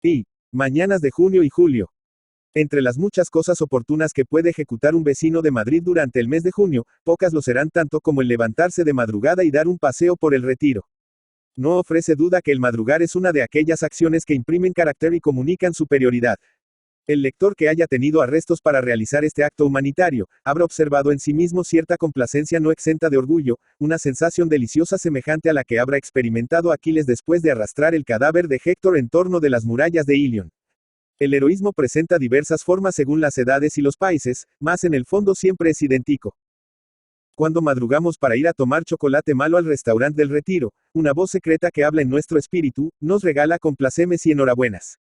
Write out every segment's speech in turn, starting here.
Y, mañanas de junio y julio. Entre las muchas cosas oportunas que puede ejecutar un vecino de Madrid durante el mes de junio, pocas lo serán tanto como el levantarse de madrugada y dar un paseo por el Retiro. No ofrece duda que el madrugar es una de aquellas acciones que imprimen carácter y comunican superioridad. El lector que haya tenido arrestos para realizar este acto humanitario, habrá observado en sí mismo cierta complacencia no exenta de orgullo, una sensación deliciosa semejante a la que habrá experimentado Aquiles después de arrastrar el cadáver de Héctor en torno de las murallas de Ilion. El heroísmo presenta diversas formas según las edades y los países, mas en el fondo siempre es idéntico. Cuando madrugamos para ir a tomar chocolate malo al restaurante del Retiro, una voz secreta que habla en nuestro espíritu, nos regala complacemes y enhorabuenas.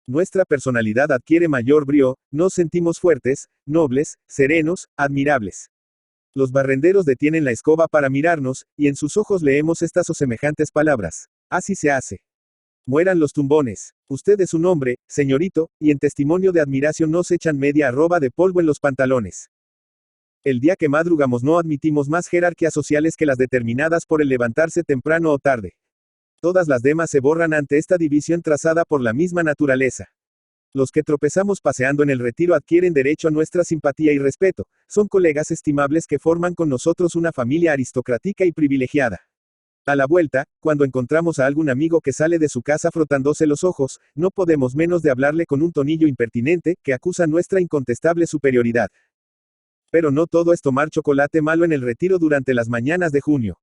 Nuestra personalidad adquiere mayor brío, nos sentimos fuertes, nobles, serenos, admirables. Los barrenderos detienen la escoba para mirarnos, y en sus ojos leemos estas o semejantes palabras. Así se hace. Mueran los tumbones. Usted es un hombre, señorito, y en testimonio de admiración nos echan media arroba de polvo en los pantalones. El día que madrugamos no admitimos más jerarquías sociales que las determinadas por el levantarse temprano o tarde. Todas las demás se borran ante esta división trazada por la misma naturaleza. Los que tropezamos paseando en el Retiro adquieren derecho a nuestra simpatía y respeto, son colegas estimables que forman con nosotros una familia aristocrática y privilegiada. A la vuelta, cuando encontramos a algún amigo que sale de su casa frotándose los ojos, no podemos menos de hablarle con un tonillo impertinente, que acusa nuestra incontestable superioridad. Pero no todo es tomar chocolate malo en el Retiro durante las mañanas de junio.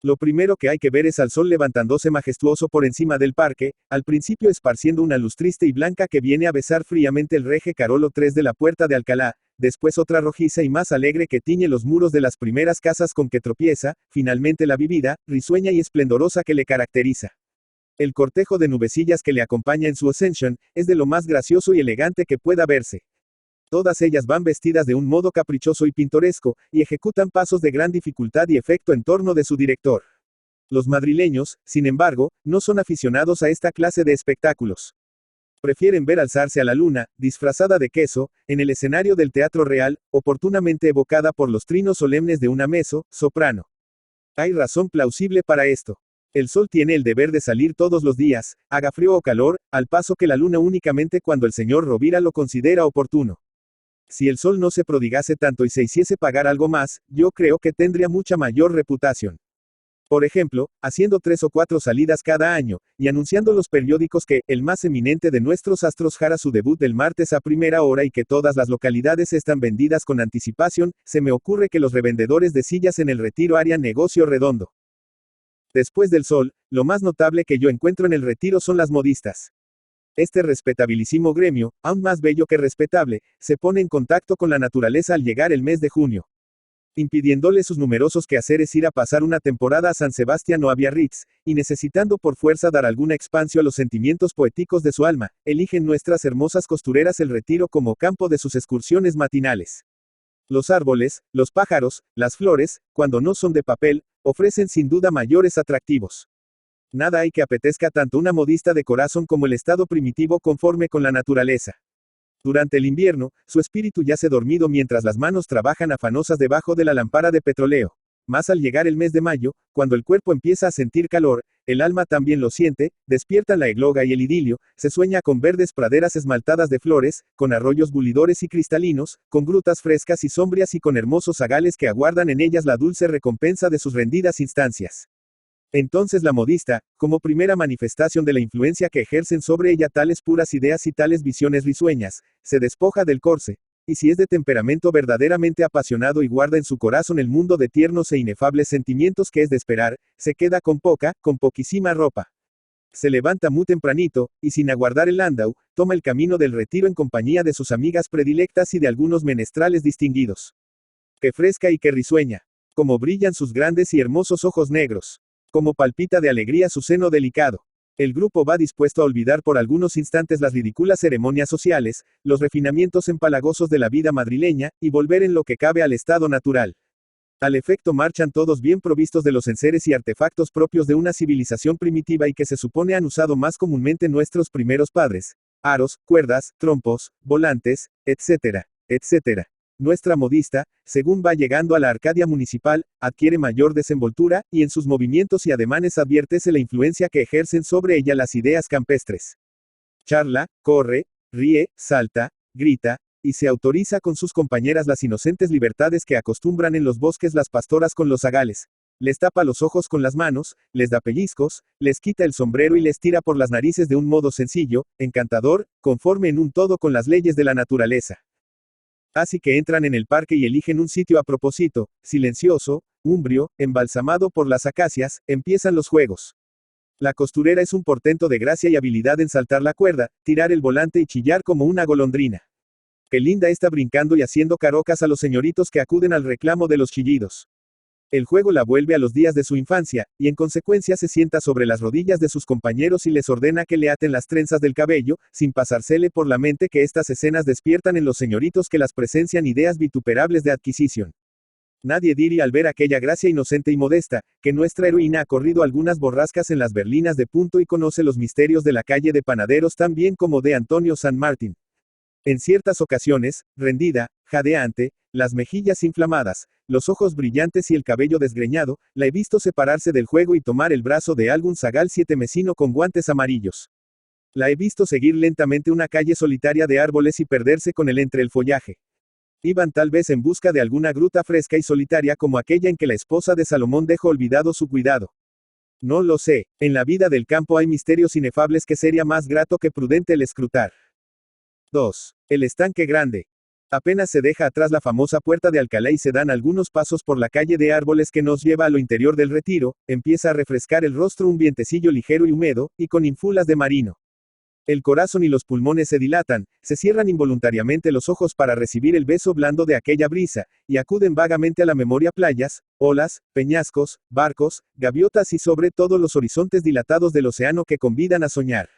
Lo primero que hay que ver es al sol levantándose majestuoso por encima del parque, al principio esparciendo una luz triste y blanca que viene a besar fríamente el reje Carolo III de la Puerta de Alcalá, después otra rojiza y más alegre que tiñe los muros de las primeras casas con que tropieza, finalmente la vivida, risueña y esplendorosa que le caracteriza. El cortejo de nubecillas que le acompaña en su ascensión, es de lo más gracioso y elegante que pueda verse. Todas ellas van vestidas de un modo caprichoso y pintoresco, y ejecutan pasos de gran dificultad y efecto en torno de su director. Los madrileños, sin embargo, no son aficionados a esta clase de espectáculos. Prefieren ver alzarse a la luna, disfrazada de queso, en el escenario del Teatro Real, oportunamente evocada por los trinos solemnes de una mezzo-soprano. Hay razón plausible para esto. El sol tiene el deber de salir todos los días, haga frío o calor, al paso que la luna únicamente cuando el señor Rovira lo considera oportuno. Si el sol no se prodigase tanto y se hiciese pagar algo más, yo creo que tendría mucha mayor reputación. Por ejemplo, haciendo 3 o 4 salidas cada año, y anunciando los periódicos que, el más eminente de nuestros astros hará su debut el martes a primera hora y que todas las localidades están vendidas con anticipación, se me ocurre que los revendedores de sillas en el Retiro harían negocio redondo. Después del sol, lo más notable que yo encuentro en el Retiro son las modistas. Este respetabilísimo gremio, aún más bello que respetable, se pone en contacto con la naturaleza al llegar el mes de junio. Impidiéndole sus numerosos quehaceres ir a pasar una temporada a San Sebastián o a Biarritz, y necesitando por fuerza dar alguna expansio a los sentimientos poéticos de su alma, eligen nuestras hermosas costureras el Retiro como campo de sus excursiones matinales. Los árboles, los pájaros, las flores, cuando no son de papel, ofrecen sin duda mayores atractivos. Nada hay que apetezca tanto una modista de corazón como el estado primitivo conforme con la naturaleza. Durante el invierno, su espíritu yace dormido mientras las manos trabajan afanosas debajo de la lámpara de petróleo. Mas al llegar el mes de mayo, cuando el cuerpo empieza a sentir calor, el alma también lo siente, despiertan la egloga y el idilio, se sueña con verdes praderas esmaltadas de flores, con arroyos bulidores y cristalinos, con grutas frescas y sombrías y con hermosos zagales que aguardan en ellas la dulce recompensa de sus rendidas instancias. Entonces la modista, como primera manifestación de la influencia que ejercen sobre ella tales puras ideas y tales visiones risueñas, se despoja del corse, y si es de temperamento verdaderamente apasionado y guarda en su corazón el mundo de tiernos e inefables sentimientos que es de esperar, se queda con poquísima ropa. Se levanta muy tempranito, y sin aguardar el landau, toma el camino del Retiro en compañía de sus amigas predilectas y de algunos menestrales distinguidos. Qué fresca y qué risueña. Cómo brillan sus grandes y hermosos ojos negros. Cómo palpita de alegría su seno delicado. El grupo va dispuesto a olvidar por algunos instantes las ridículas ceremonias sociales, los refinamientos empalagosos de la vida madrileña, y volver en lo que cabe al estado natural. Al efecto marchan todos bien provistos de los enseres y artefactos propios de una civilización primitiva y que se supone han usado más comúnmente nuestros primeros padres. Aros, cuerdas, trompos, volantes, etcétera, etcétera. Nuestra modista, según va llegando a la Arcadia municipal, adquiere mayor desenvoltura, y en sus movimientos y ademanes adviértese la influencia que ejercen sobre ella las ideas campestres. Charla, corre, ríe, salta, grita, y se autoriza con sus compañeras las inocentes libertades que acostumbran en los bosques las pastoras con los zagales. Les tapa los ojos con las manos, les da pellizcos, les quita el sombrero y les tira por las narices de un modo sencillo, encantador, conforme en un todo con las leyes de la naturaleza. Así que entran en el parque y eligen un sitio a propósito, silencioso, umbrio, embalsamado por las acacias, empiezan los juegos. La costurera es un portento de gracia y habilidad en saltar la cuerda, tirar el volante y chillar como una golondrina. Qué linda está brincando y haciendo carocas a los señoritos que acuden al reclamo de los chillidos. El juego la vuelve a los días de su infancia, y en consecuencia se sienta sobre las rodillas de sus compañeros y les ordena que le aten las trenzas del cabello, sin pasársele por la mente que estas escenas despiertan en los señoritos que las presencian ideas vituperables de adquisición. Nadie diría al ver aquella gracia inocente y modesta, que nuestra heroína ha corrido algunas borrascas en las berlinas de punto y conoce los misterios de la calle de panaderos tan bien como de Antonio San Martín. En ciertas ocasiones, rendida, jadeante, las mejillas inflamadas, los ojos brillantes y el cabello desgreñado, la he visto separarse del juego y tomar el brazo de algún zagal sietemesino con guantes amarillos. La he visto seguir lentamente una calle solitaria de árboles y perderse con él entre el follaje. Iban tal vez en busca de alguna gruta fresca y solitaria como aquella en que la esposa de Salomón dejó olvidado su cuidado. No lo sé, en la vida del campo hay misterios inefables que sería más grato que prudente el escrutar. 2. El estanque grande. Apenas se deja atrás la famosa puerta de Alcalá y se dan algunos pasos por la calle de árboles que nos lleva a lo interior del retiro, empieza a refrescar el rostro un vientecillo ligero y húmedo, y con ínfulas de marino. El corazón y los pulmones se dilatan, se cierran involuntariamente los ojos para recibir el beso blando de aquella brisa, y acuden vagamente a la memoria playas, olas, peñascos, barcos, gaviotas y sobre todo los horizontes dilatados del océano que convidan a soñar.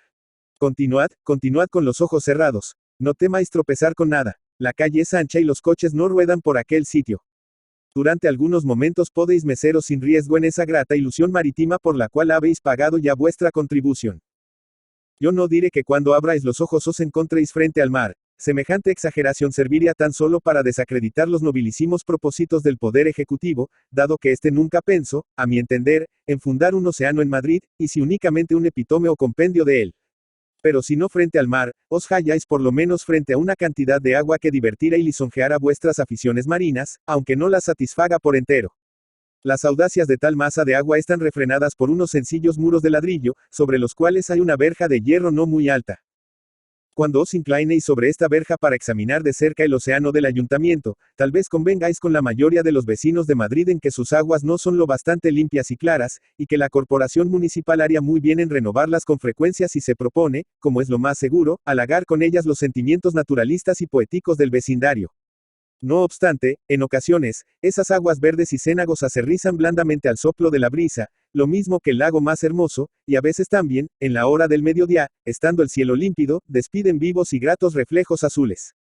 Continuad con los ojos cerrados. No temáis tropezar con nada. La calle es ancha y los coches no ruedan por aquel sitio. Durante algunos momentos podéis meceros sin riesgo en esa grata ilusión marítima por la cual habéis pagado ya vuestra contribución. Yo no diré que cuando abráis los ojos os encontréis frente al mar. Semejante exageración serviría tan solo para desacreditar los nobilísimos propósitos del Poder Ejecutivo, dado que éste nunca pensó, a mi entender, en fundar un océano en Madrid, y si únicamente un epítome o compendio de él. Pero si no frente al mar, os halláis por lo menos frente a una cantidad de agua que divertirá y lisonjeará vuestras aficiones marinas, aunque no las satisfaga por entero. Las audacias de tal masa de agua están refrenadas por unos sencillos muros de ladrillo, sobre los cuales hay una verja de hierro no muy alta. Cuando os inclinéis sobre esta verja para examinar de cerca el océano del ayuntamiento, tal vez convengáis con la mayoría de los vecinos de Madrid en que sus aguas no son lo bastante limpias y claras, y que la corporación municipal haría muy bien en renovarlas con frecuencia si se propone, como es lo más seguro, halagar con ellas los sentimientos naturalistas y poéticos del vecindario. No obstante, en ocasiones, esas aguas verdes y cénagos acerrizan blandamente al soplo de la brisa, lo mismo que el lago más hermoso, y a veces también, en la hora del mediodía, estando el cielo límpido, despiden vivos y gratos reflejos azules.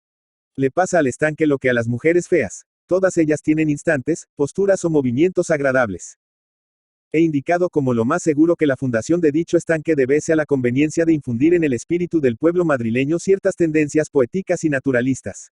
Le pasa al estanque lo que a las mujeres feas. Todas ellas tienen instantes, posturas o movimientos agradables. He indicado como lo más seguro que la fundación de dicho estanque debese a la conveniencia de infundir en el espíritu del pueblo madrileño ciertas tendencias poéticas y naturalistas.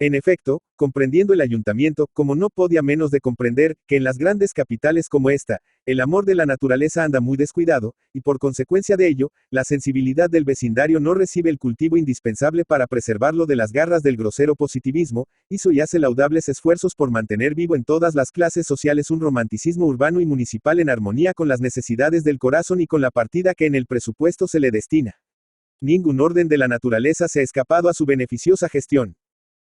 En efecto, comprendiendo el ayuntamiento, como no podía menos de comprender, que en las grandes capitales como esta, el amor de la naturaleza anda muy descuidado, y por consecuencia de ello, la sensibilidad del vecindario no recibe el cultivo indispensable para preservarlo de las garras del grosero positivismo, hizo y hace laudables esfuerzos por mantener vivo en todas las clases sociales un romanticismo urbano y municipal en armonía con las necesidades del corazón y con la partida que en el presupuesto se le destina. Ningún orden de la naturaleza se ha escapado a su beneficiosa gestión.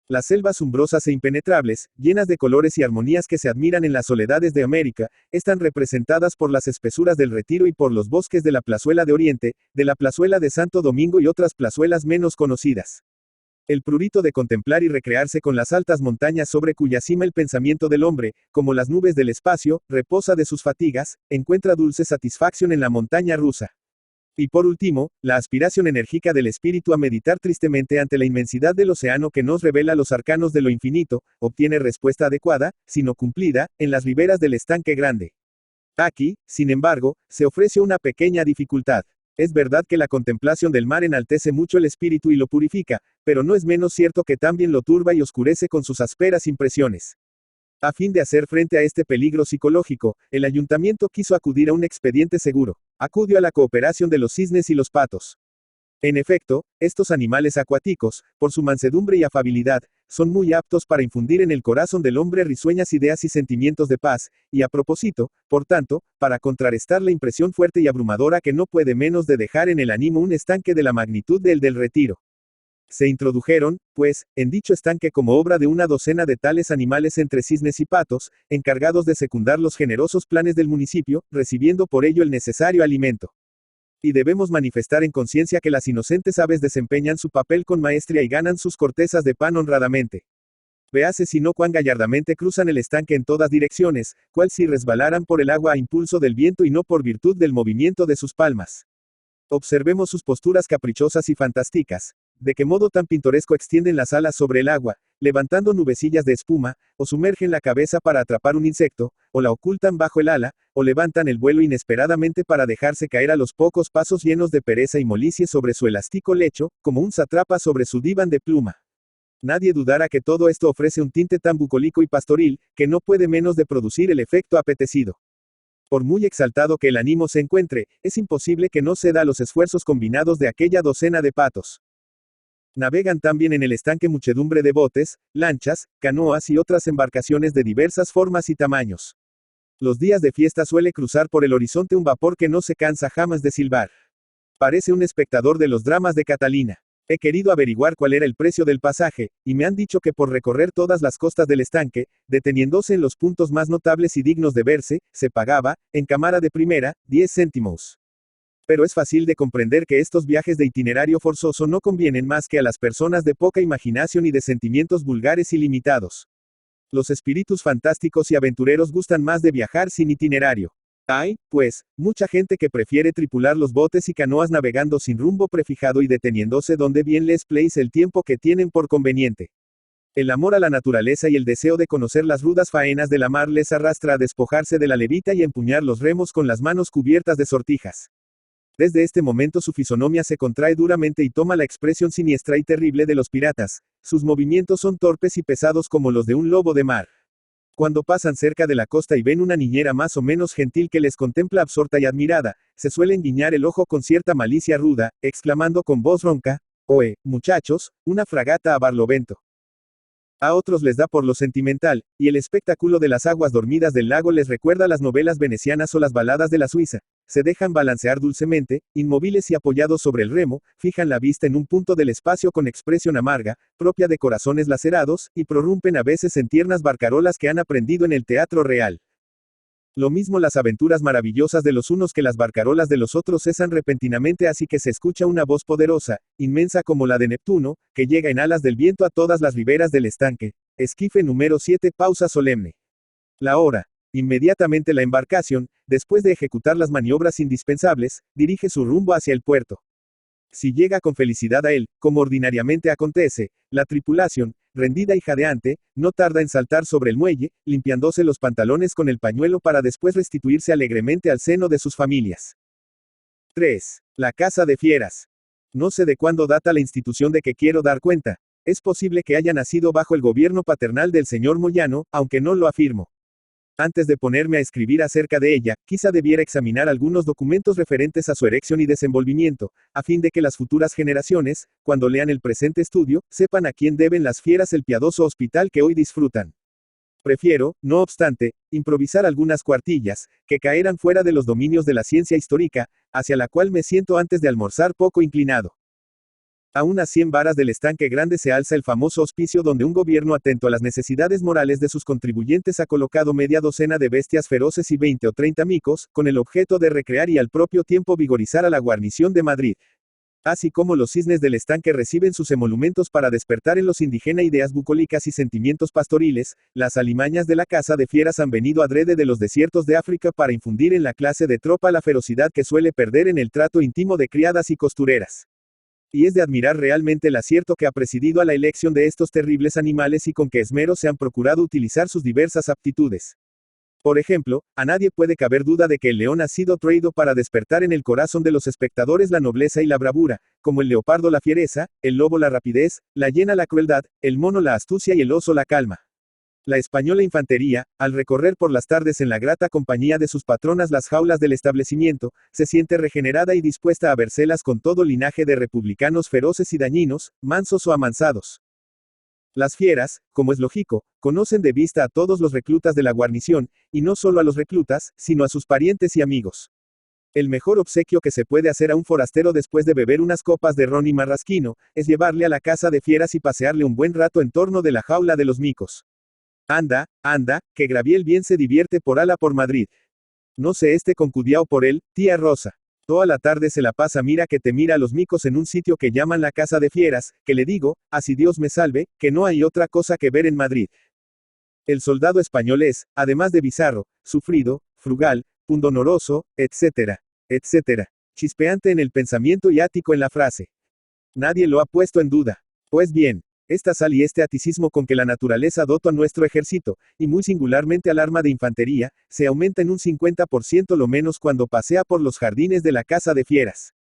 Las selvas umbrosas e impenetrables, llenas de colores y armonías que se admiran en las soledades de América, están representadas por las espesuras del Retiro y por los bosques de la Plazuela de Oriente, de la Plazuela de Santo Domingo y otras plazuelas menos conocidas. El prurito de contemplar y recrearse con las altas montañas sobre cuya cima el pensamiento del hombre, como las nubes del espacio, reposa de sus fatigas, encuentra dulce satisfacción en la montaña rusa. Y por último, la aspiración enérgica del espíritu a meditar tristemente ante la inmensidad del océano que nos revela los arcanos de lo infinito, obtiene respuesta adecuada, si no cumplida, en las riberas del estanque grande. Aquí, sin embargo, se ofrece una pequeña dificultad. Es verdad que la contemplación del mar enaltece mucho el espíritu y lo purifica, pero no es menos cierto que también lo turba y oscurece con sus ásperas impresiones. A fin de hacer frente a este peligro psicológico, el ayuntamiento quiso acudir a un expediente seguro. Acudió a la cooperación de los cisnes y los patos. En efecto, estos animales acuáticos, por su mansedumbre y afabilidad, son muy aptos para infundir en el corazón del hombre risueñas ideas y sentimientos de paz, y a propósito, por tanto, para contrarrestar la impresión fuerte y abrumadora que no puede menos de dejar en el ánimo un estanque de la magnitud del Retiro. Se introdujeron, pues, en dicho estanque como obra de una docena de tales animales entre cisnes y patos, encargados de secundar los generosos planes del municipio, recibiendo por ello el necesario alimento. Y debemos manifestar en conciencia que las inocentes aves desempeñan su papel con maestría y ganan sus cortezas de pan honradamente. Véase si no cuán gallardamente cruzan el estanque en todas direcciones, cual si resbalaran por el agua a impulso del viento y no por virtud del movimiento de sus palmas. Observemos sus posturas caprichosas y fantásticas, de qué modo tan pintoresco extienden las alas sobre el agua, levantando nubecillas de espuma, o sumergen la cabeza para atrapar un insecto, o la ocultan bajo el ala, o levantan el vuelo inesperadamente para dejarse caer a los pocos pasos llenos de pereza y molicie sobre su elástico lecho, como un satrapa sobre su diván de pluma. Nadie dudará que todo esto ofrece un tinte tan bucólico y pastoril, que no puede menos de producir el efecto apetecido. Por muy exaltado que el ánimo se encuentre, es imposible que no ceda a los esfuerzos combinados de aquella docena de patos. Navegan también en el estanque muchedumbre de botes, lanchas, canoas y otras embarcaciones de diversas formas y tamaños. Los días de fiesta suele cruzar por el horizonte un vapor que no se cansa jamás de silbar. Parece un espectador de los dramas de Catalina. He querido averiguar cuál era el precio del pasaje, y me han dicho que por recorrer todas las costas del estanque, deteniéndose en los puntos más notables y dignos de verse, se pagaba, en cámara de primera, 10 céntimos. Pero es fácil de comprender que estos viajes de itinerario forzoso no convienen más que a las personas de poca imaginación y de sentimientos vulgares y limitados. Los espíritus fantásticos y aventureros gustan más de viajar sin itinerario. Hay, pues, mucha gente que prefiere tripular los botes y canoas navegando sin rumbo prefijado y deteniéndose donde bien les place el tiempo que tienen por conveniente. El amor a la naturaleza y el deseo de conocer las rudas faenas de la mar les arrastra a despojarse de la levita y empuñar los remos con las manos cubiertas de sortijas. Desde este momento su fisonomía se contrae duramente y toma la expresión siniestra y terrible de los piratas. Sus movimientos son torpes y pesados como los de un lobo de mar. Cuando pasan cerca de la costa y ven una niñera más o menos gentil que les contempla absorta y admirada, se suelen guiñar el ojo con cierta malicia ruda, exclamando con voz ronca: «Oe, muchachos, una fragata a barlovento». A otros les da por lo sentimental, y el espectáculo de las aguas dormidas del lago les recuerda las novelas venecianas o las baladas de la Suiza. Se dejan balancear dulcemente, inmóviles y apoyados sobre el remo, fijan la vista en un punto del espacio con expresión amarga, propia de corazones lacerados, y prorrumpen a veces en tiernas barcarolas que han aprendido en el teatro real. Lo mismo las aventuras maravillosas de los unos que las barcarolas de los otros cesan repentinamente, así que se escucha una voz poderosa, inmensa como la de Neptuno, que llega en alas del viento a todas las riberas del estanque. Esquife número 7, pausa solemne. La hora. Inmediatamente la embarcación, después de ejecutar las maniobras indispensables, dirige su rumbo hacia el puerto. Si llega con felicidad a él, como ordinariamente acontece, la tripulación, rendida y jadeante, no tarda en saltar sobre el muelle, limpiándose los pantalones con el pañuelo para después restituirse alegremente al seno de sus familias. 3. La Casa de Fieras. No sé de cuándo data la institución de que quiero dar cuenta. Es posible que haya nacido bajo el gobierno paternal del señor Moyano, aunque no lo afirmo. Antes de ponerme a escribir acerca de ella, quizá debiera examinar algunos documentos referentes a su erección y desenvolvimiento, a fin de que las futuras generaciones, cuando lean el presente estudio, sepan a quién deben las fieras el piadoso hospital que hoy disfrutan. Prefiero, no obstante, improvisar algunas cuartillas, que caerán fuera de los dominios de la ciencia histórica, hacia la cual me siento antes de almorzar poco inclinado. A unas 100 varas del estanque grande se alza el famoso hospicio donde un gobierno atento a las necesidades morales de sus contribuyentes ha colocado media docena de bestias feroces y 20 o 30 micos, con el objeto de recrear y al propio tiempo vigorizar a la guarnición de Madrid. Así como los cisnes del estanque reciben sus emolumentos para despertar en los indígenas ideas bucólicas y sentimientos pastoriles, las alimañas de la Casa de Fieras han venido adrede de los desiertos de África para infundir en la clase de tropa la ferocidad que suele perder en el trato íntimo de criadas y costureras. Y es de admirar realmente el acierto que ha presidido a la elección de estos terribles animales y con qué esmero se han procurado utilizar sus diversas aptitudes. Por ejemplo, a nadie puede caber duda de que el león ha sido traído para despertar en el corazón de los espectadores la nobleza y la bravura, como el leopardo la fiereza, el lobo la rapidez, la hiena la crueldad, el mono la astucia y el oso la calma. La española infantería, al recorrer por las tardes en la grata compañía de sus patronas las jaulas del establecimiento, se siente regenerada y dispuesta a vérselas con todo linaje de republicanos feroces y dañinos, mansos o amansados. Las fieras, como es lógico, conocen de vista a todos los reclutas de la guarnición, y no solo a los reclutas, sino a sus parientes y amigos. El mejor obsequio que se puede hacer a un forastero después de beber unas copas de ron y marrasquino, es llevarle a la casa de fieras y pasearle un buen rato en torno de la jaula de los micos. Anda, anda, que Graviel bien se divierte por ala por Madrid. No sé concudiao por él, tía Rosa. Toda la tarde se la pasa mira que te mira a los micos en un sitio que llaman la casa de fieras, que le digo, así Dios me salve, que no hay otra cosa que ver en Madrid. El soldado español es, además de bizarro, sufrido, frugal, pundonoroso, etcétera, etcétera. Chispeante en el pensamiento y ático en la frase. Nadie lo ha puesto en duda. Pues bien, esta sal y este aticismo con que la naturaleza dotó a nuestro ejército, y muy singularmente al arma de infantería, se aumenta en un 50% lo menos cuando pasea por los jardines de la casa de fieras.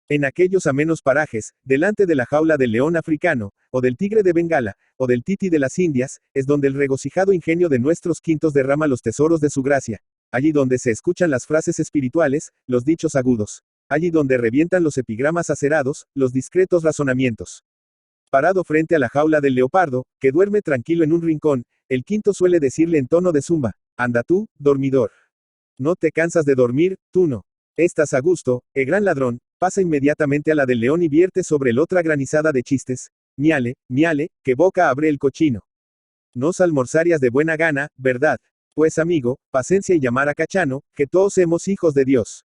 En aquellos amenos parajes, delante de la jaula del león africano, o del tigre de Bengala, o del titi de las Indias, es donde el regocijado ingenio de nuestros quintos derrama los tesoros de su gracia. Allí donde se escuchan las frases espirituales, los dichos agudos. Allí donde revientan los epigramas acerados, los discretos razonamientos. Parado frente a la jaula del leopardo, que duerme tranquilo en un rincón, el quinto suele decirle en tono de zumba: anda tú, dormidor. No te cansas de dormir, tú no. Estás a gusto, gran ladrón. Pasa inmediatamente a la del león y vierte sobre el otra granizada de chistes. Miale, miale, que boca abre el cochino. Nos almorzarías de buena gana, ¿verdad? Pues amigo, paciencia y llamar a Cachano, que todos hemos hijos de Dios.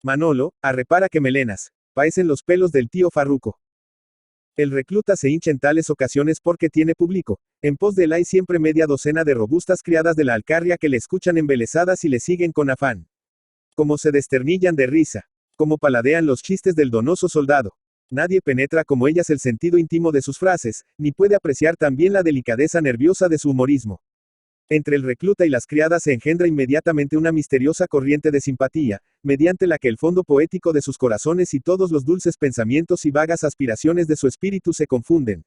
Manolo, arrepara que melenas. Paecen los pelos del tío Farruco. El recluta se hincha en tales ocasiones porque tiene público. En pos de él hay siempre media docena de robustas criadas de la Alcarria que le escuchan embelesadas y le siguen con afán. Como se desternillan de risa. Como paladean los chistes del donoso soldado. Nadie penetra como ellas el sentido íntimo de sus frases, ni puede apreciar también la delicadeza nerviosa de su humorismo. Entre el recluta y las criadas se engendra inmediatamente una misteriosa corriente de simpatía, mediante la que el fondo poético de sus corazones y todos los dulces pensamientos y vagas aspiraciones de su espíritu se confunden.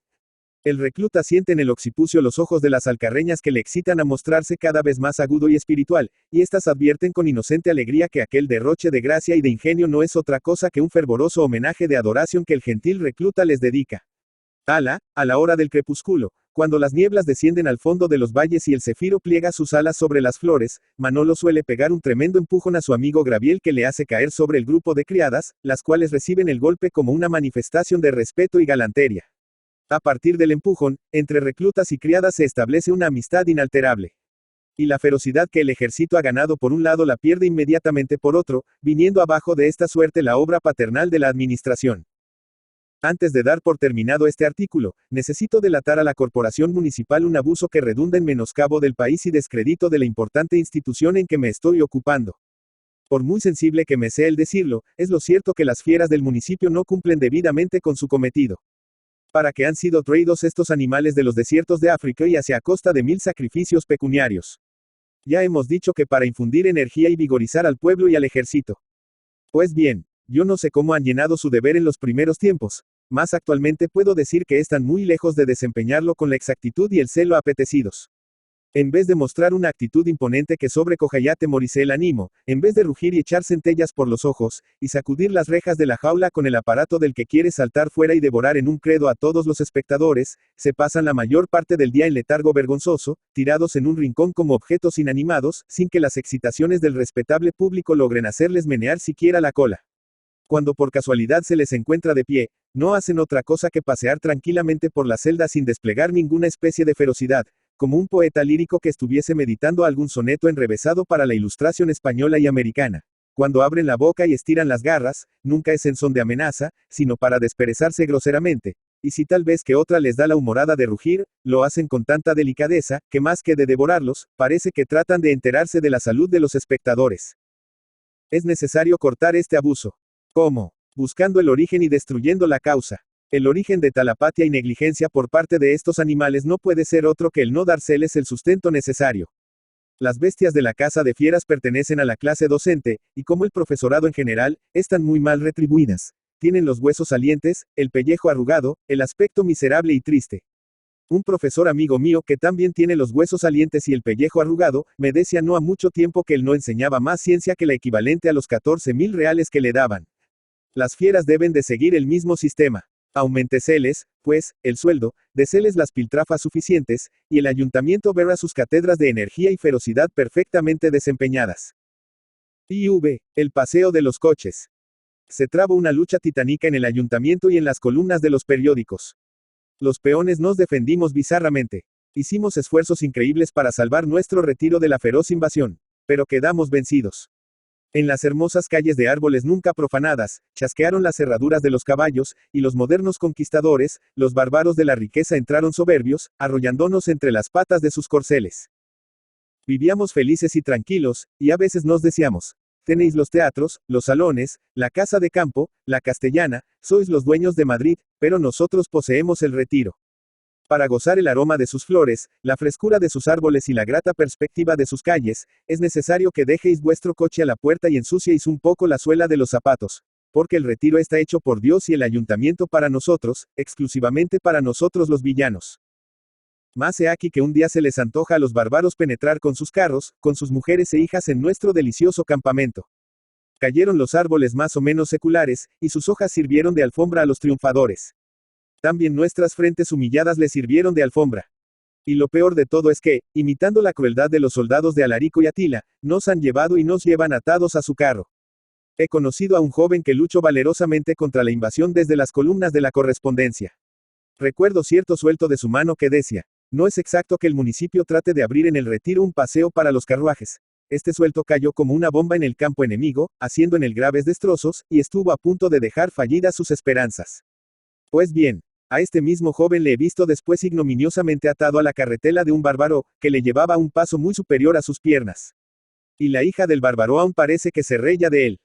El recluta siente en el occipucio los ojos de las alcarreñas que le excitan a mostrarse cada vez más agudo y espiritual, y éstas advierten con inocente alegría que aquel derroche de gracia y de ingenio no es otra cosa que un fervoroso homenaje de adoración que el gentil recluta les dedica. A la hora del crepúsculo, cuando las nieblas descienden al fondo de los valles y el cefiro pliega sus alas sobre las flores, Manolo suele pegar un tremendo empujón a su amigo Graviel que le hace caer sobre el grupo de criadas, las cuales reciben el golpe como una manifestación de respeto y galantería. A partir del empujón, entre reclutas y criadas se establece una amistad inalterable. Y la ferocidad que el ejército ha ganado por un lado la pierde inmediatamente por otro, viniendo abajo de esta suerte la obra paternal de la administración. Antes de dar por terminado este artículo, necesito delatar a la corporación municipal un abuso que redunda en menoscabo del país y descrédito de la importante institución en que me estoy ocupando. Por muy sensible que me sea el decirlo, es lo cierto que las fieras del municipio no cumplen debidamente con su cometido. ¿Para qué han sido traídos estos animales de los desiertos de África y hacia a costa de 1000 sacrificios pecuniarios? Ya hemos dicho que para infundir energía y vigorizar al pueblo y al ejército. Pues bien, yo no sé cómo han llenado su deber en los primeros tiempos, mas actualmente puedo decir que están muy lejos de desempeñarlo con la exactitud y el celo apetecidos. En vez de mostrar una actitud imponente que sobrecoja y atemorice el ánimo, en vez de rugir y echar centellas por los ojos, y sacudir las rejas de la jaula con el aparato del que quiere saltar fuera y devorar en un credo a todos los espectadores, se pasan la mayor parte del día en letargo vergonzoso, tirados en un rincón como objetos inanimados, sin que las excitaciones del respetable público logren hacerles menear siquiera la cola. Cuando por casualidad se les encuentra de pie, no hacen otra cosa que pasear tranquilamente por la celda sin desplegar ninguna especie de ferocidad, como un poeta lírico que estuviese meditando algún soneto enrevesado para la ilustración española y americana. Cuando abren la boca y estiran las garras, nunca es en son de amenaza, sino para desperezarse groseramente, y si tal vez que otra les da la humorada de rugir, lo hacen con tanta delicadeza, que más que de devorarlos, parece que tratan de enterarse de la salud de los espectadores. Es necesario cortar este abuso. ¿Cómo? Buscando el origen y destruyendo la causa. El origen de tal apatía y negligencia por parte de estos animales no puede ser otro que el no dárseles el sustento necesario. Las bestias de la casa de fieras pertenecen a la clase docente, y como el profesorado en general, están muy mal retribuidas. Tienen los huesos salientes, el pellejo arrugado, el aspecto miserable y triste. Un profesor amigo mío que también tiene los huesos salientes y el pellejo arrugado, me decía no ha mucho tiempo que él no enseñaba más ciencia que la equivalente a los 14.000 reales que le daban. Las fieras deben de seguir el mismo sistema. Aumenteseles, pues, el sueldo, déseles las piltrafas suficientes, y el ayuntamiento verá sus cátedras de energía y ferocidad perfectamente desempeñadas. IV. El paseo de los coches. Se traba una lucha titánica en el ayuntamiento y en las columnas de los periódicos. Los peones nos defendimos bizarramente. Hicimos esfuerzos increíbles para salvar nuestro retiro de la feroz invasión, pero quedamos vencidos. En las hermosas calles de árboles nunca profanadas, chasquearon las cerraduras de los caballos, y los modernos conquistadores, los bárbaros de la riqueza entraron soberbios, arrollándonos entre las patas de sus corceles. Vivíamos felices y tranquilos, y a veces nos decíamos, tenéis los teatros, los salones, la casa de campo, la castellana, sois los dueños de Madrid, pero nosotros poseemos el retiro. Para gozar el aroma de sus flores, la frescura de sus árboles y la grata perspectiva de sus calles, es necesario que dejéis vuestro coche a la puerta y ensuciéis un poco la suela de los zapatos, porque el retiro está hecho por Dios y el ayuntamiento para nosotros, exclusivamente para nosotros los villanos. Más he aquí que un día se les antoja a los bárbaros penetrar con sus carros, con sus mujeres e hijas en nuestro delicioso campamento. Cayeron los árboles más o menos seculares, y sus hojas sirvieron de alfombra a los triunfadores. También nuestras frentes humilladas les sirvieron de alfombra. Y lo peor de todo es que, imitando la crueldad de los soldados de Alarico y Atila, nos han llevado y nos llevan atados a su carro. He conocido a un joven que luchó valerosamente contra la invasión desde las columnas de la Correspondencia. Recuerdo cierto suelto de su mano que decía, no es exacto que el municipio trate de abrir en el retiro un paseo para los carruajes. Este suelto cayó como una bomba en el campo enemigo, haciendo en él graves destrozos, y estuvo a punto de dejar fallidas sus esperanzas. Pues bien, a este mismo joven le he visto después ignominiosamente atado a la carretela de un bárbaro, que le llevaba un paso muy superior a sus piernas. Y la hija del bárbaro aún parece que se reía de él.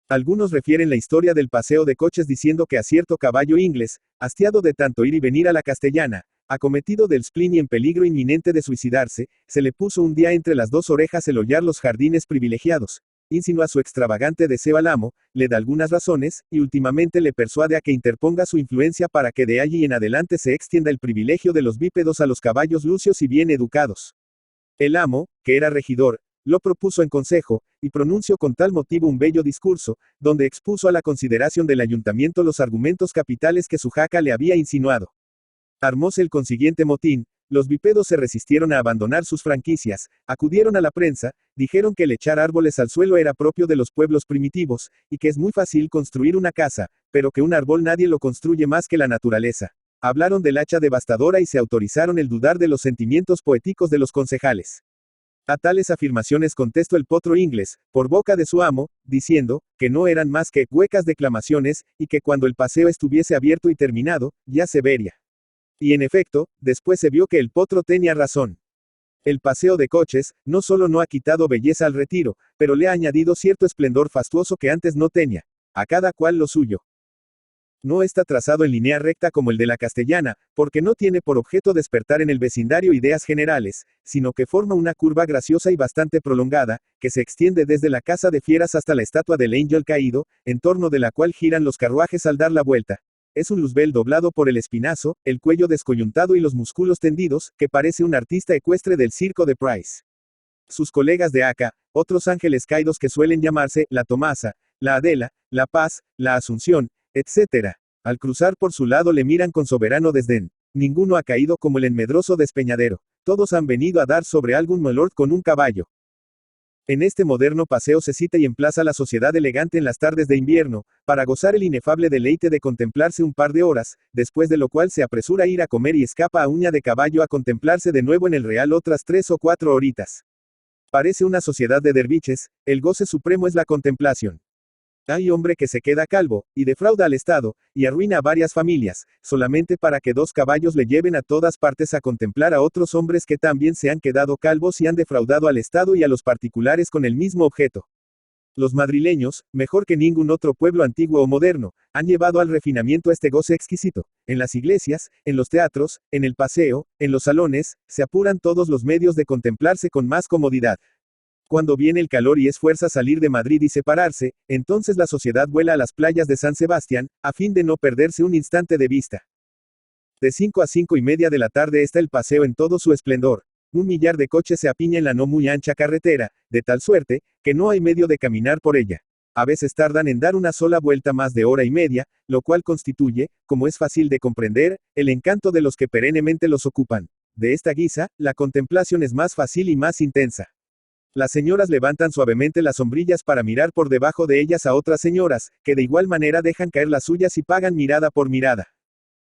Algunos refieren la historia del paseo de coches diciendo que a cierto caballo inglés, hastiado de tanto ir y venir a la castellana, acometido del spleen y en peligro inminente de suicidarse, se le puso un día entre las dos orejas el hollar los jardines privilegiados, insinúa su extravagante deseo al amo, le da algunas razones, y últimamente le persuade a que interponga su influencia para que de allí en adelante se extienda el privilegio de los bípedos a los caballos lucios y bien educados. El amo, que era regidor, lo propuso en consejo, y pronunció con tal motivo un bello discurso, donde expuso a la consideración del ayuntamiento los argumentos capitales que su jaca le había insinuado. Armóse el consiguiente motín, los bípedos se resistieron a abandonar sus franquicias, acudieron a la prensa, dijeron que el echar árboles al suelo era propio de los pueblos primitivos, y que es muy fácil construir una casa, pero que un árbol nadie lo construye más que la naturaleza. Hablaron del hacha devastadora y se autorizaron el dudar de los sentimientos poéticos de los concejales. A tales afirmaciones contestó el potro inglés, por boca de su amo, diciendo, que no eran más que huecas declamaciones, y que cuando el paseo estuviese abierto y terminado, ya se vería. Y en efecto, después se vio que el potro tenía razón. El paseo de coches, no solo no ha quitado belleza al retiro, pero le ha añadido cierto esplendor fastuoso que antes no tenía. A cada cual lo suyo. No está trazado en línea recta como el de la castellana, porque no tiene por objeto despertar en el vecindario ideas generales, sino que forma una curva graciosa y bastante prolongada, que se extiende desde la casa de fieras hasta la estatua del ángel caído, en torno de la cual giran los carruajes al dar la vuelta. Es un luzbel doblado por el espinazo, el cuello descoyuntado y los músculos tendidos, que parece un artista ecuestre del circo de Price. Sus colegas de acá, otros ángeles caídos que suelen llamarse la Tomasa, la Adela, la Paz, la Asunción, etc. Al cruzar por su lado le miran con soberano desdén. Ninguno ha caído como el enmedroso despeñadero. Todos han venido a dar sobre algún milord con un caballo. En este moderno paseo se cita y emplaza la sociedad elegante en las tardes de invierno, para gozar el inefable deleite de contemplarse un par de horas, después de lo cual se apresura a ir a comer y escapa a uña de caballo a contemplarse de nuevo en el Real otras 3 o 4 horitas. Parece una sociedad de derviches, el goce supremo es la contemplación. Hay hombre que se queda calvo, y defrauda al Estado, y arruina a varias familias, solamente para que 2 caballos le lleven a todas partes a contemplar a otros hombres que también se han quedado calvos y han defraudado al Estado y a los particulares con el mismo objeto. Los madrileños, mejor que ningún otro pueblo antiguo o moderno, han llevado al refinamiento este goce exquisito. En las iglesias, en los teatros, en el paseo, en los salones, se apuran todos los medios de contemplarse con más comodidad. Cuando viene el calor y es fuerza salir de Madrid y separarse, entonces la sociedad vuela a las playas de San Sebastián, a fin de no perderse un instante de vista. De 5 a 5:30 de la tarde está el paseo en todo su esplendor. Un millar de coches se apiña en la no muy ancha carretera, de tal suerte, que no hay medio de caminar por ella. A veces tardan en dar una sola vuelta más de hora y media, lo cual constituye, como es fácil de comprender, el encanto de los que perennemente los ocupan. De esta guisa, la contemplación es más fácil y más intensa. Las señoras levantan suavemente las sombrillas para mirar por debajo de ellas a otras señoras, que de igual manera dejan caer las suyas y pagan mirada por mirada.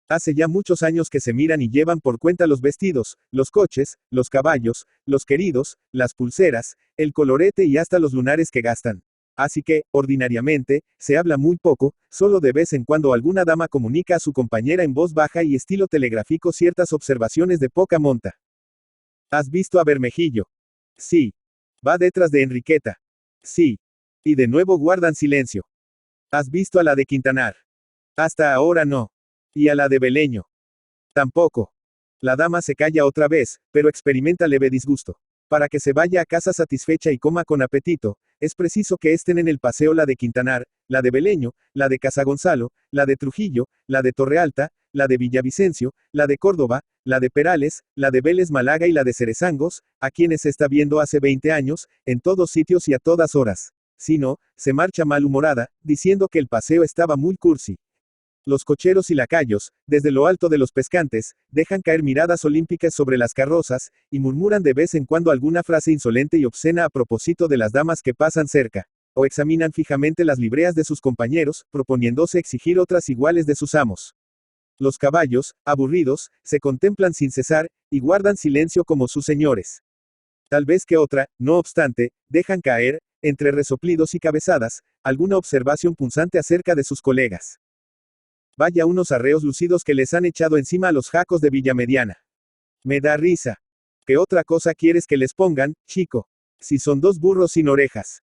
Hace ya muchos años que se miran y llevan por cuenta los vestidos, los coches, los caballos, los queridos, las pulseras, el colorete y hasta los lunares que gastan. Así que, ordinariamente, se habla muy poco, solo de vez en cuando alguna dama comunica a su compañera en voz baja y estilo telegráfico ciertas observaciones de poca monta. ¿Has visto a Bermejillo? Sí. Va detrás de Enriqueta. Sí. Y de nuevo guardan silencio. ¿Has visto a la de Quintanar? Hasta ahora no. ¿Y a la de Beleño? Tampoco. La dama se calla otra vez, pero experimenta leve disgusto. Para que se vaya a casa satisfecha y coma con apetito, es preciso que estén en el paseo la de Quintanar, la de Beleño, la de Casagonzalo, la de Trujillo, la de Torrealta, la de Villavicencio, la de Córdoba, la de Perales, la de Vélez Málaga y la de Cerezangos, a quienes se está viendo hace 20 años, en todos sitios y a todas horas. Si no, se marcha malhumorada, diciendo que el paseo estaba muy cursi. Los cocheros y lacayos, desde lo alto de los pescantes, dejan caer miradas olímpicas sobre las carrozas, y murmuran de vez en cuando alguna frase insolente y obscena a propósito de las damas que pasan cerca, o examinan fijamente las libreas de sus compañeros, proponiéndose exigir otras iguales de sus amos. Los caballos, aburridos, se contemplan sin cesar, y guardan silencio como sus señores. Tal vez que otra, no obstante, dejan caer, entre resoplidos y cabezadas, alguna observación punzante acerca de sus colegas. Vaya unos arreos lucidos que les han echado encima a los jacos de Villamediana. Me da risa. ¿Qué otra cosa quieres que les pongan, chico? Si son dos burros sin orejas.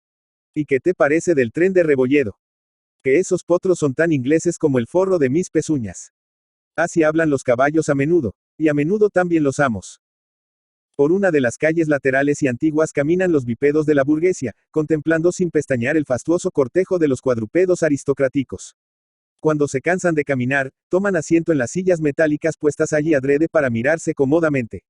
¿Y qué te parece del tren de Rebolledo? Que esos potros son tan ingleses como el forro de mis pezuñas. Así hablan los caballos a menudo, y a menudo también los amos. Por una de las calles laterales y antiguas caminan los bípedos de la burguesia, contemplando sin pestañear el fastuoso cortejo de los cuadrúpedos aristocráticos. Cuando se cansan de caminar, toman asiento en las sillas metálicas puestas allí adrede para mirarse cómodamente.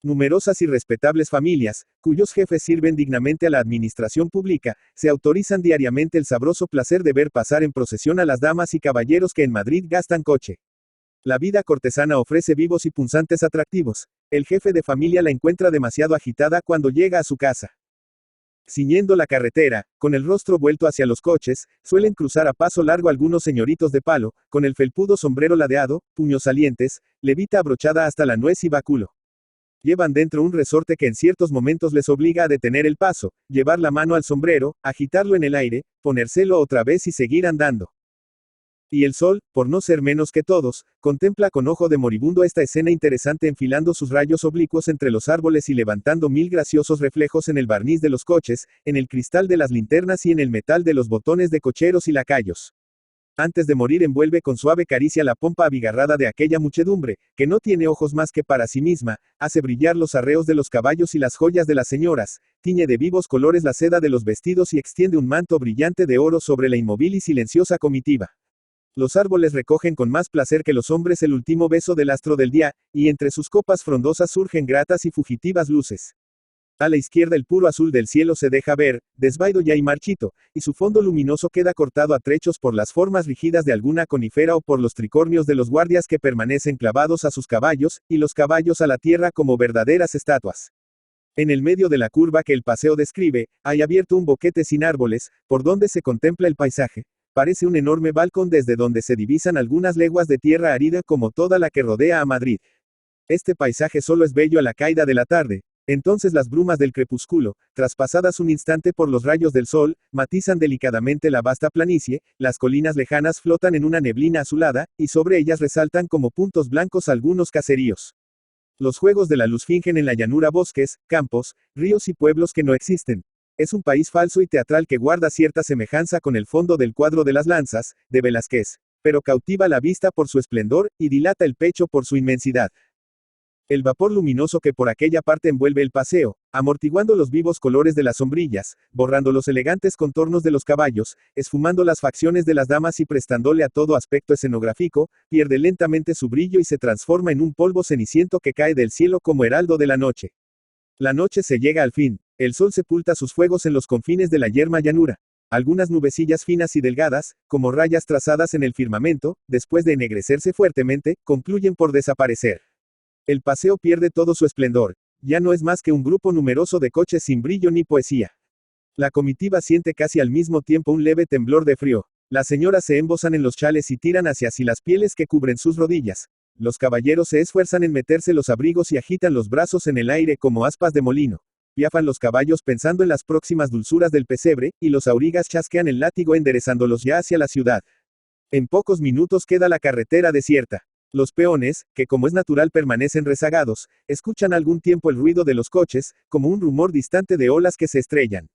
Numerosas y respetables familias, cuyos jefes sirven dignamente a la administración pública, se autorizan diariamente el sabroso placer de ver pasar en procesión a las damas y caballeros que en Madrid gastan coche. La vida cortesana ofrece vivos y punzantes atractivos. El jefe de familia la encuentra demasiado agitada cuando llega a su casa. Ciñendo la carretera, con el rostro vuelto hacia los coches, suelen cruzar a paso largo algunos señoritos de palo, con el felpudo sombrero ladeado, puños salientes, levita abrochada hasta la nuez y báculo. Llevan dentro un resorte que en ciertos momentos les obliga a detener el paso, llevar la mano al sombrero, agitarlo en el aire, ponérselo otra vez y seguir andando. Y el sol, por no ser menos que todos, contempla con ojo de moribundo esta escena interesante enfilando sus rayos oblicuos entre los árboles y levantando mil graciosos reflejos en el barniz de los coches, en el cristal de las linternas y en el metal de los botones de cocheros y lacayos. Antes de morir envuelve con suave caricia la pompa abigarrada de aquella muchedumbre, que no tiene ojos más que para sí misma, hace brillar los arreos de los caballos y las joyas de las señoras, tiñe de vivos colores la seda de los vestidos y extiende un manto brillante de oro sobre la inmóvil y silenciosa comitiva. Los árboles recogen con más placer que los hombres el último beso del astro del día, y entre sus copas frondosas surgen gratas y fugitivas luces. A la izquierda el puro azul del cielo se deja ver, desvaído ya y marchito, y su fondo luminoso queda cortado a trechos por las formas rígidas de alguna conifera o por los tricornios de los guardias que permanecen clavados a sus caballos, y los caballos a la tierra como verdaderas estatuas. En el medio de la curva que el paseo describe, hay abierto un boquete sin árboles, por donde se contempla el paisaje. Parece un enorme balcón desde donde se divisan algunas leguas de tierra árida como toda la que rodea a Madrid. Este paisaje solo es bello a la caída de la tarde. Entonces las brumas del crepúsculo, traspasadas un instante por los rayos del sol, matizan delicadamente la vasta planicie, las colinas lejanas flotan en una neblina azulada, y sobre ellas resaltan como puntos blancos algunos caseríos. Los juegos de la luz fingen en la llanura bosques, campos, ríos y pueblos que no existen. Es un país falso y teatral que guarda cierta semejanza con el fondo del cuadro de las lanzas, de Velázquez, pero cautiva la vista por su esplendor, y dilata el pecho por su inmensidad. El vapor luminoso que por aquella parte envuelve el paseo, amortiguando los vivos colores de las sombrillas, borrando los elegantes contornos de los caballos, esfumando las facciones de las damas y prestándole a todo aspecto escenográfico, pierde lentamente su brillo y se transforma en un polvo ceniciento que cae del cielo como heraldo de la noche. La noche se llega al fin, el sol sepulta sus fuegos en los confines de la yerma llanura. Algunas nubecillas finas y delgadas, como rayas trazadas en el firmamento, después de ennegrecerse fuertemente, concluyen por desaparecer. El paseo pierde todo su esplendor, ya no es más que un grupo numeroso de coches sin brillo ni poesía. La comitiva siente casi al mismo tiempo un leve temblor de frío. Las señoras se embozan en los chales y tiran hacia sí las pieles que cubren sus rodillas. Los caballeros se esfuerzan en meterse los abrigos y agitan los brazos en el aire como aspas de molino. Piafan los caballos pensando en las próximas dulzuras del pesebre, y los aurigas chasquean el látigo enderezándolos ya hacia la ciudad. En pocos minutos queda la carretera desierta. Los peones, que como es natural permanecen rezagados, escuchan algún tiempo el ruido de los coches, como un rumor distante de olas que se estrellan.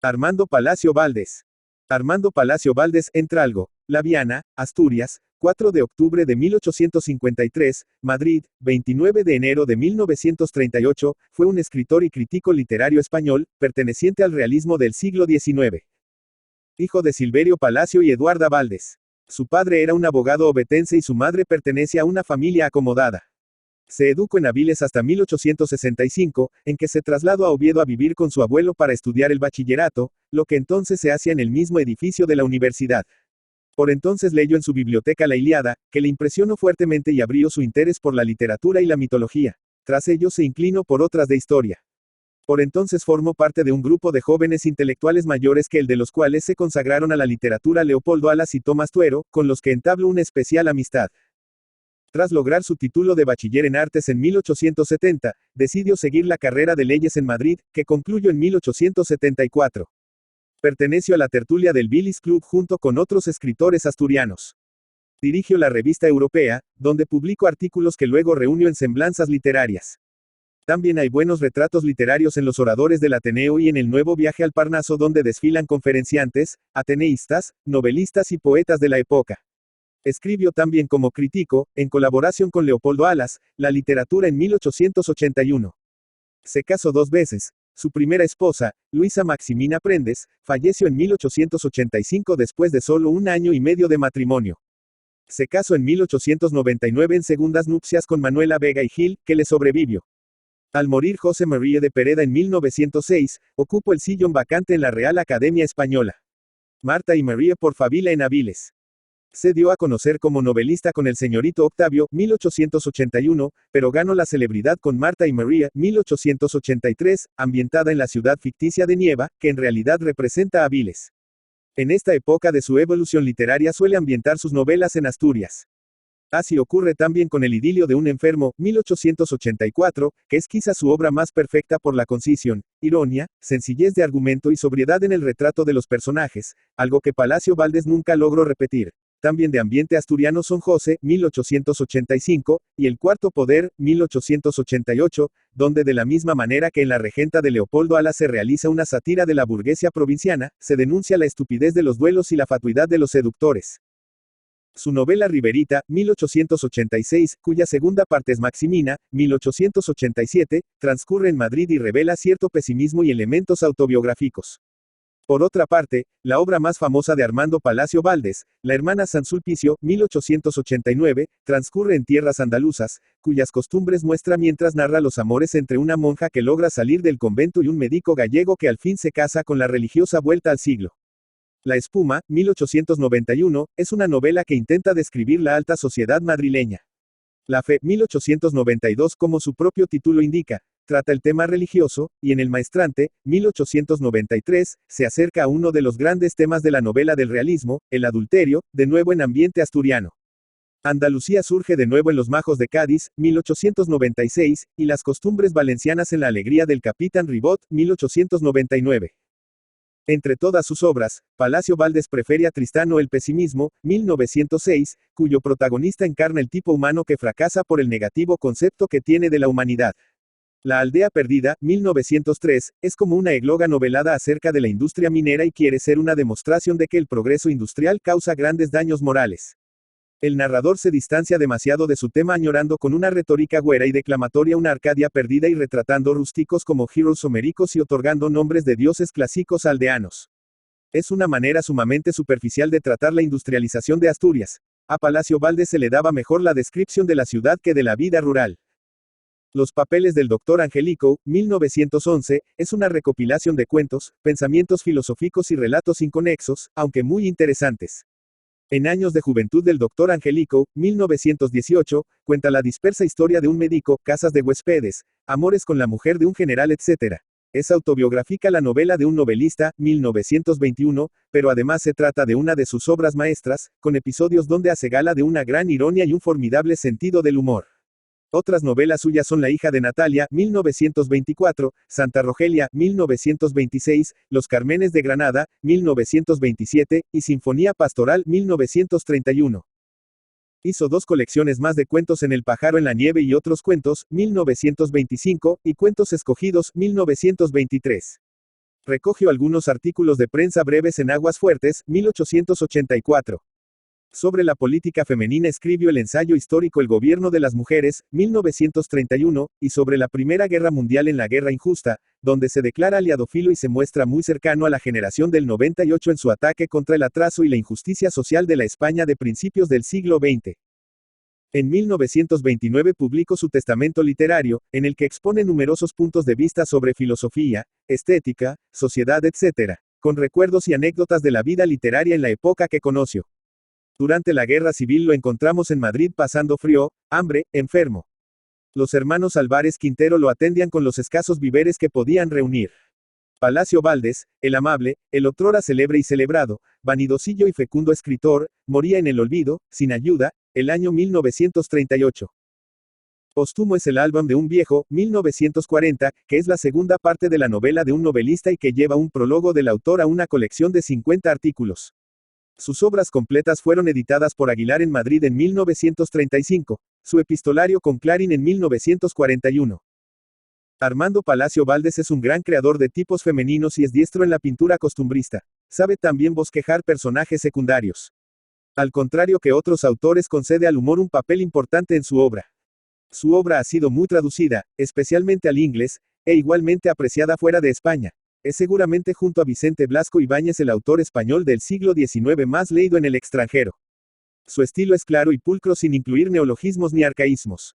Armando Palacio Valdés. Armando Palacio Valdés Entralgo, La Viana, Asturias, 4 de octubre de 1853, Madrid, 29 de enero de 1938, fue un escritor y crítico literario español, perteneciente al realismo del siglo XIX. Hijo de Silverio Palacio y Eduarda Valdés. Su padre era un abogado ovetense y su madre pertenece a una familia acomodada. Se educó en Avilés hasta 1865, en que se trasladó a Oviedo a vivir con su abuelo para estudiar el bachillerato, lo que entonces se hacía en el mismo edificio de la universidad. Por entonces leyó en su biblioteca la Ilíada, que le impresionó fuertemente y abrió su interés por la literatura y la mitología. Tras ello se inclinó por otras de historia. Por entonces formó parte de un grupo de jóvenes intelectuales mayores que el de los cuales se consagraron a la literatura Leopoldo Alas y Tomás Tuero, con los que entabló una especial amistad. Tras lograr su título de bachiller en artes en 1870, decidió seguir la carrera de leyes en Madrid, que concluyó en 1874. Perteneció a la tertulia del Billis Club junto con otros escritores asturianos. Dirigió la Revista Europea, donde publicó artículos que luego reunió en Semblanzas Literarias. También hay buenos retratos literarios en los oradores del Ateneo y en el Nuevo Viaje al Parnaso, donde desfilan conferenciantes, ateneístas, novelistas y poetas de la época. Escribió también como crítico, en colaboración con Leopoldo Alas, la literatura en 1881. Se casó 2 veces. Su primera esposa, Luisa Maximina Prendes, falleció en 1885 después de solo 1 año y medio de matrimonio. Se casó en 1899 en segundas nupcias con Manuela Vega y Gil, que le sobrevivió. Al morir José María de Pereda en 1906, ocupó el sillón vacante en la Real Academia Española. Marta y María por Favila en Avilés. Se dio a conocer como novelista con El señorito Octavio, 1881, pero ganó la celebridad con Marta y María, 1883, ambientada en la ciudad ficticia de Nieva, que en realidad representa Avilés. En esta época de su evolución literaria suele ambientar sus novelas en Asturias. Así ocurre también con El idilio de un enfermo, 1884, que es quizá su obra más perfecta por la concisión, ironía, sencillez de argumento y sobriedad en el retrato de los personajes, algo que Palacio Valdés nunca logró repetir. También de ambiente asturiano son José, 1885, y El cuarto poder, 1888, donde de la misma manera que en La regenta de Leopoldo Alas se realiza una sátira de la burguesía provinciana, se denuncia la estupidez de los duelos y la fatuidad de los seductores. Su novela Riberita, 1886, cuya segunda parte es Maximina, 1887, transcurre en Madrid y revela cierto pesimismo y elementos autobiográficos. Por otra parte, la obra más famosa de Armando Palacio Valdés, La hermana San Sulpicio, 1889, transcurre en tierras andaluzas, cuyas costumbres muestra mientras narra los amores entre una monja que logra salir del convento y un médico gallego que al fin se casa con la religiosa vuelta al siglo. La espuma, 1891, es una novela que intenta describir la alta sociedad madrileña. La fe, 1892, como su propio título indica, trata el tema religioso, y en El maestrante, 1893, se acerca a uno de los grandes temas de la novela del realismo, el adulterio, de nuevo en ambiente asturiano. Andalucía surge de nuevo en Los majos de Cádiz, 1896, y las costumbres valencianas en La alegría del capitán Ribot, 1899. Entre todas sus obras, Palacio Valdés prefiere a Tristano el pesimismo, 1906, cuyo protagonista encarna el tipo humano que fracasa por el negativo concepto que tiene de la humanidad. La aldea perdida, 1903, es como una égloga novelada acerca de la industria minera y quiere ser una demostración de que el progreso industrial causa grandes daños morales. El narrador se distancia demasiado de su tema añorando con una retórica güera y declamatoria una Arcadia perdida y retratando rústicos como heroes homéricos y otorgando nombres de dioses clásicos aldeanos. Es una manera sumamente superficial de tratar la industrialización de Asturias. A Palacio Valdés se le daba mejor la descripción de la ciudad que de la vida rural. Los papeles del Dr. Angelico, 1911, es una recopilación de cuentos, pensamientos filosóficos y relatos inconexos, aunque muy interesantes. En Años de Juventud del Dr. Angelico, 1918, cuenta la dispersa historia de un médico, casas de huéspedes, amores con la mujer de un general, etc. Es autobiográfica la novela de un novelista, 1921, pero además se trata de una de sus obras maestras, con episodios donde hace gala de una gran ironía y un formidable sentido del humor. Otras novelas suyas son La hija de Natalia, 1924, Santa Rogelia, 1926, Los Cármenes de Granada, 1927, y Sinfonía Pastoral, 1931. Hizo 2 colecciones más de Cuentos en el pájaro en la nieve y otros cuentos, 1925, y Cuentos escogidos, 1923. Recogió algunos artículos de prensa breves en Aguas Fuertes, 1884. Sobre la política femenina escribió el ensayo histórico El gobierno de las mujeres, 1931, y sobre la Primera Guerra Mundial en La guerra injusta, donde se declara aliadófilo y se muestra muy cercano a la generación del 98 en su ataque contra el atraso y la injusticia social de la España de principios del siglo XX. En 1929 publicó su Testamento literario, en el que expone numerosos puntos de vista sobre filosofía, estética, sociedad, etc., con recuerdos y anécdotas de la vida literaria en la época que conoció. Durante la Guerra Civil lo encontramos en Madrid pasando frío, hambre, enfermo. Los hermanos Álvarez Quintero lo atendían con los escasos víveres que podían reunir. Palacio Valdés, el amable, el otrora célebre y celebrado, vanidosillo y fecundo escritor, moría en el olvido, sin ayuda, el año 1938. Póstumo es el álbum de un viejo, 1940, que es la segunda parte de la novela de un novelista y que lleva un prólogo del autor a una colección de 50 artículos. Sus obras completas fueron editadas por Aguilar en Madrid en 1935, su epistolario con Clarín en 1941. Armando Palacio Valdés es un gran creador de tipos femeninos y es diestro en la pintura costumbrista. Sabe también bosquejar personajes secundarios. Al contrario que otros autores, concede al humor un papel importante en su obra. Su obra ha sido muy traducida, especialmente al inglés, e igualmente apreciada fuera de España. Es seguramente junto a Vicente Blasco Ibáñez el autor español del siglo XIX más leído en el extranjero. Su estilo es claro y pulcro sin incluir neologismos ni arcaísmos.